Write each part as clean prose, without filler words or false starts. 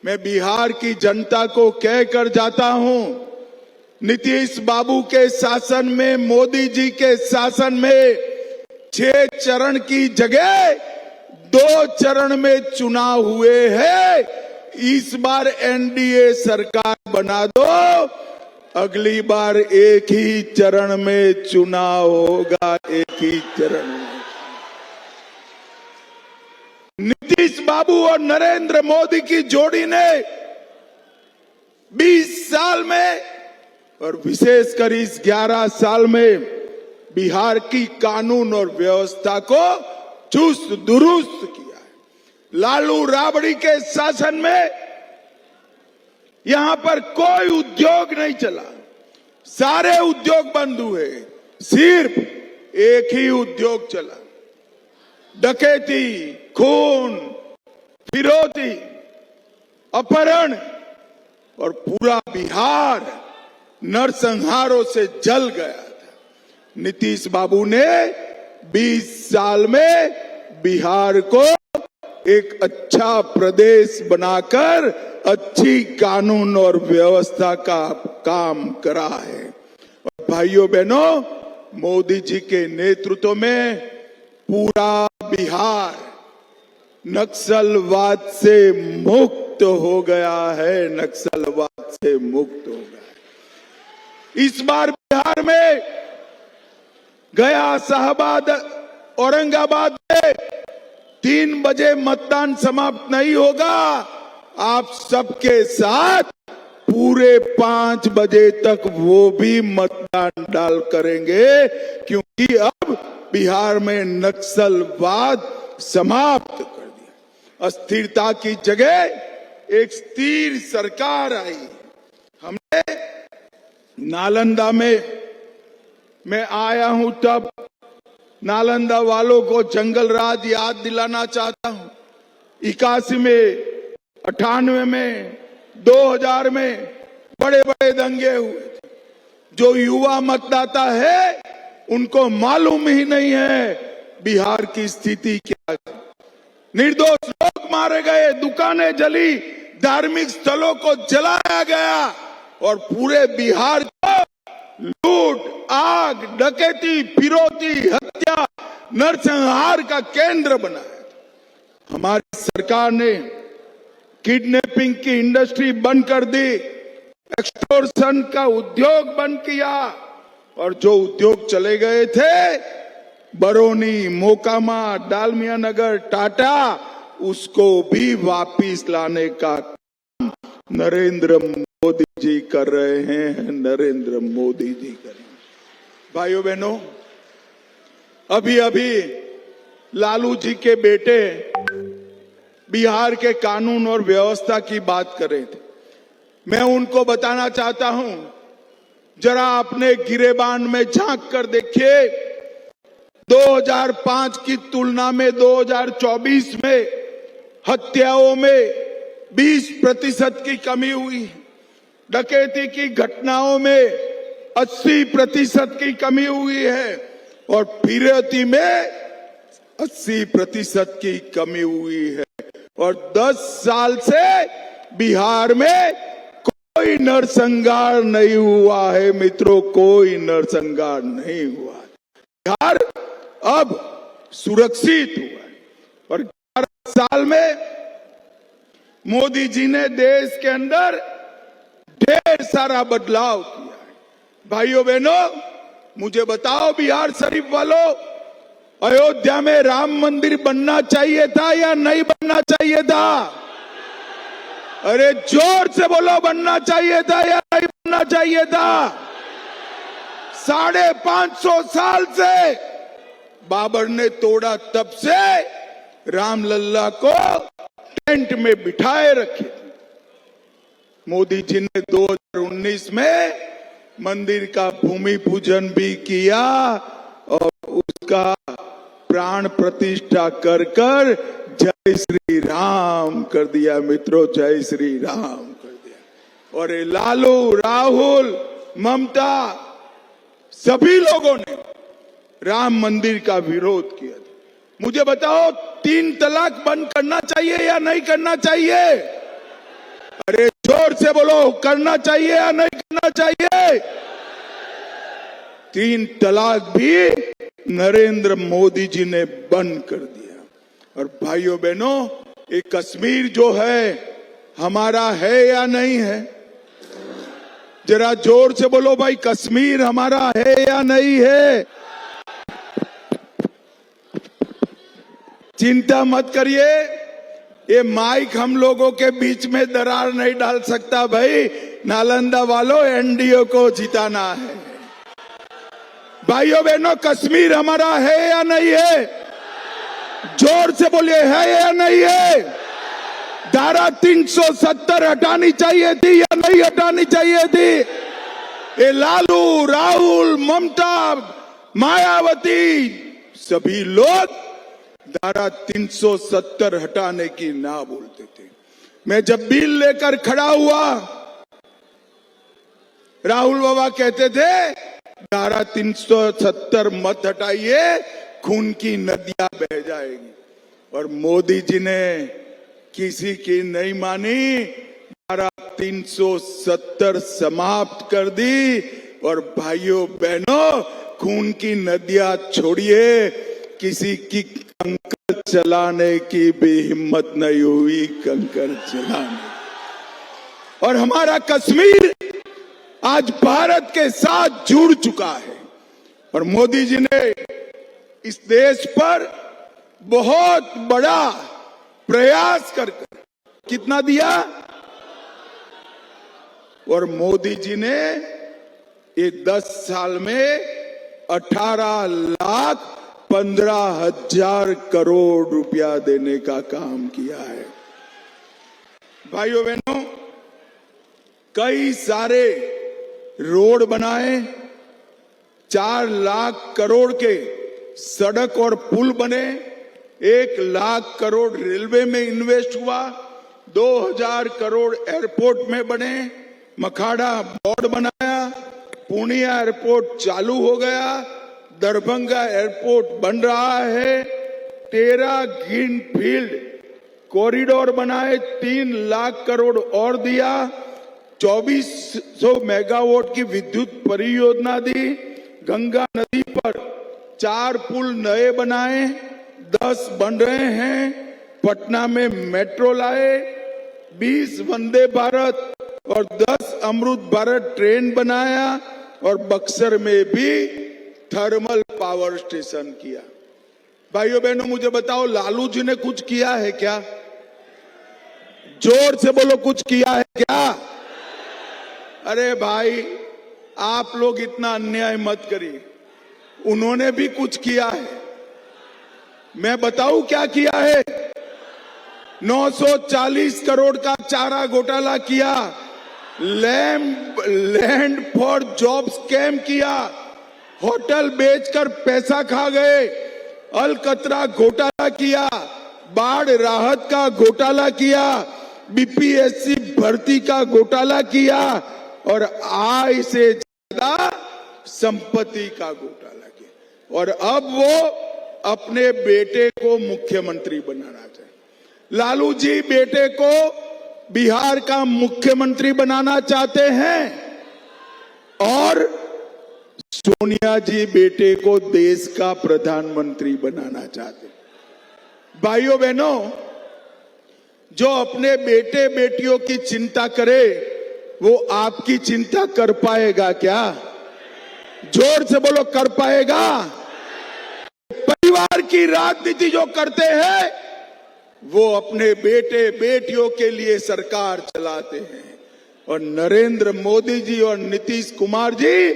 मैं बिहार की जनता को कह कर जाता हूं, नीतीश बाबू के शासन में, मोदी जी के शासन में 6 चरण की जगह 2 चरण में चुनाव हुए हैं। इस बार एनडीए सरकार बना दो, अगली बार एक ही चरण में चुनाव होगा, एक ही चरण में। नीतीश बाबू और नरेंद्र मोदी की जोड़ी ने 20 साल में और विशेषकर इस 11 साल में बिहार की कानून और व्यवस्था को चुस्त दुरुस्त किया है। लालू राबड़ी के शासन में यहां पर कोई उद्योग नहीं चला, सारे उद्योग बंद हुए, सिर्फ एक ही उद्योग चला, डकैती, खून, फिरौती, अपहरण, और पूरा बिहार नरसंहारों से जल गया था। नीतीश बाबू ने 20 साल में बिहार को एक अच्छा प्रदेश बनाकर अच्छी कानून और व्यवस्था का काम करा है। और भाइयों बहनों, मोदी जी के नेतृत्व में पूरा बिहार नक्सलवाद से मुक्त हो गया है, नक्सलवाद से मुक्त हो गया है। इस बार बिहार में गया, शाहबाद, औरंगाबाद में 3 बजे मतदान समाप्त नहीं होगा। आप सबके साथ पूरे 5 बजे तक वो भी मतदान डाल करेंगे, क्योंकि अब बिहार में नक्सलवाद समाप्त कर दिया। अस्थिरता की जगह एक स्थिर सरकार आई। हमने नालंदा में मैं आया हूं, तब नालंदा वालों को जंगल राज याद दिलाना चाहता हूं। 81 में, 98 में, 2000 में बड़े बड़े दंगे हुए थे। जो युवा मतदाता है उनको मालूम ही नहीं है बिहार की स्थिति क्या है। निर्दोष लोग मारे गए, दुकानें जली, धार्मिक स्थलों को जलाया गया और पूरे बिहार को लूट, आग, डकैती, फिरौती, हत्या, नरसंहार का केंद्र बनाया। हमारी सरकार ने किडनैपिंग की इंडस्ट्री बंद कर दी, एक्सटॉर्शन का उद्योग बंद किया, और जो उद्योग चले गए थे बरौनी, मोकामा, डालमिया नगर, टाटा, उसको भी वापिस लाने का काम नरेंद्र मोदी जी कर रहे हैं, नरेंद्र मोदी जी कर रहे हैं। भाइयों बहनों, अभी अभी लालू जी के बेटे बिहार के कानून और व्यवस्था की बात कर रहे थे। मैं उनको बताना चाहता हूं, जरा अपने गिरेबान में झांक कर देखिए। 2005 की तुलना में 2024 में हत्याओं में 20% की कमी हुई है। डकैती की घटनाओं में 80% की कमी हुई है और फिरौती में 80% की कमी हुई है। और 10 साल से बिहार में कोई नरसंहार नहीं हुआ है मित्रों, कोई नरसंहार नहीं हुआ। बिहार अब सुरक्षित हुआ है। और 11 साल में मोदी जी ने देश के अंदर ढेर सारा बदलाव किया है। भाइयों बहनों, मुझे बताओ बिहार शरीफ वालों, अयोध्या में राम मंदिर बनना चाहिए था या नहीं बनना चाहिए था? अरे जोर से बोलो, बनना चाहिए था या नहीं बनना चाहिए था? 550 साल से बाबर ने तोड़ा, तब से रामलल्ला को टेंट में बिठाए रखे। मोदी जी ने 2019 में मंदिर का भूमि पूजन भी किया और उसका प्राण प्रतिष्ठा कर कर जय श्री राम कर दिया मित्रों, जय श्री राम कर दिया। और लालू, राहुल, ममता, सभी लोगों ने राम मंदिर का विरोध किया था। मुझे बताओ, 3 तलाक बंद करना चाहिए या नहीं करना चाहिए? अरे जोर से बोलो, करना चाहिए या नहीं करना चाहिए? 3 तलाक भी नरेंद्र मोदी जी ने बंद कर दिया। और भाइयों बहनों, ये कश्मीर जो है हमारा है या नहीं है? जरा जोर से बोलो भाई, कश्मीर हमारा है या नहीं है? चिंता मत करिए, ये माइक हम लोगों के बीच में दरार नहीं डाल सकता भाई। नालंदा वालों, एनडीए को जिताना है। भाइयों बहनों, कश्मीर हमारा है या नहीं है? जोर से बोलिए, है या नहीं है? धारा 370 हटानी चाहिए थी या नहीं हटानी चाहिए थी? ये लालू, राहुल, ममता, मायावती सभी लोग धारा 370 हटाने की ना बोलते थे। मैं जब बिल लेकर खड़ा हुआ, राहुल बाबा कहते थे धारा 370 मत हटाइए, खून की नदियां बह जाएगी। और मोदी जी ने किसी की नहीं मानी, धारा 370 समाप्त कर दी। और भाइयों बहनों, खून की नदियां छोड़िए, किसी की कंकर चलाने की भी हिम्मत नहीं हुई, कंकर चलाने। और हमारा कश्मीर आज भारत के साथ जुड़ चुका है। और मोदी जी ने इस देश पर बहुत बड़ा प्रयास कर कितना दिया? और मोदी जी ने ये 10 साल में 18,15,000 करोड़ रुपया देने का काम किया है। भाइयों बहनों, कई सारे रोड बनाए, 4 लाख करोड़ के सड़क और पुल बने, 1 लाख करोड़ रेलवे में इन्वेस्ट हुआ, 2000 करोड़ एयरपोर्ट में बने, मखाड़ा बोर्ड बनाया, पूर्णिया एयरपोर्ट चालू हो गया, दरभंगा एयरपोर्ट बन रहा है, 13 ग्रीन फील्ड कॉरिडोर बनाए, 3 लाख करोड़ और दिया, 2400 मेगावाट की विद्युत परियोजना दी, गंगा नदी पर 4 पुल नए बनाए, 10 बन रहे हैं, पटना में मेट्रो लाए, 20 वंदे भारत और 10 अमृत भारत ट्रेन बनाया, और बक्सर में भी थर्मल पावर स्टेशन किया। भाइयों बहनों, मुझे बताओ, लालू जी ने कुछ किया है क्या? जोर से बोलो, कुछ किया है क्या? अरे भाई, आप लोग इतना अन्याय मत करिए, उन्होंने भी कुछ किया है। मैं बताऊं क्या किया है? 940 करोड़ का चारा घोटाला किया, लैंड फॉर जॉब स्कैम किया, होटल बेचकर पैसा खा गए, अलकतरा घोटाला किया, बाढ़ राहत का घोटाला किया, बीपीएससी भर्ती का घोटाला किया, और आय से ज्यादा संपत्ति का घोटाला किया। और अब वो अपने बेटे को मुख्यमंत्री बनाना चाहे। लालू जी बेटे को बिहार का मुख्यमंत्री बनाना चाहते हैं, और सोनिया जी बेटे को देश का प्रधानमंत्री बनाना चाहते हैं। भाइयों बहनों, जो अपने बेटे बेटियों की चिंता करे, वो आपकी चिंता कर पाएगा क्या? जोर से बोलो, कर पाएगा? परिवार की राजनीति जो करते हैं, वो अपने बेटे बेटियों के लिए सरकार चलाते हैं। और नरेंद्र मोदी जी और नीतीश कुमार जी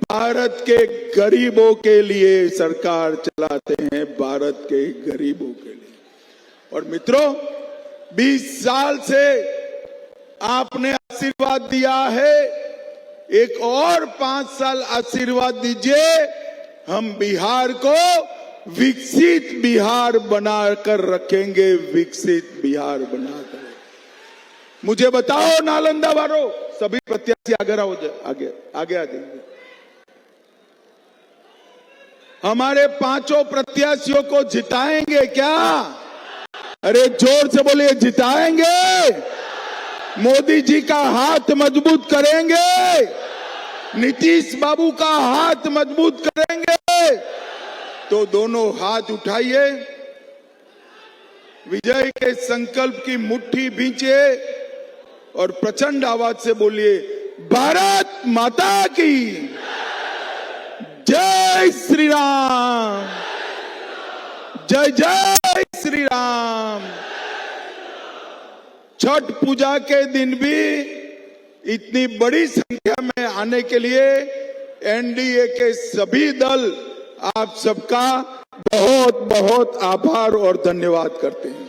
भारत के गरीबों के लिए सरकार चलाते हैं, भारत के गरीबों के लिए। और मित्रों, 20 साल से आपने आशीर्वाद दिया है, एक और 5 साल आशीर्वाद दीजिए, हम बिहार को विकसित बिहार बनाकर रखेंगे, विकसित बिहार बनाकर। मुझे बताओ नालंदा वालों, सभी प्रत्याशी आगे आओ, आगे आगे आ जाइए। हमारे 5 प्रत्याशियों को जिताएंगे क्या? अरे जोर से बोलिए, जिताएंगे? मोदी जी का हाथ मजबूत करेंगे, नीतीश बाबू का हाथ मजबूत करेंगे, तो दोनों हाथ उठाइए, विजय के संकल्प की मुट्ठी भींचे और प्रचंड आवाज से बोलिए, भारत माता की जय श्री राम, जय जय श्री राम। छठ पूजा के दिन भी इतनी बड़ी संख्या में आने के लिए एनडीए के सभी दल आप सबका बहुत बहुत आभार और धन्यवाद करते हैं।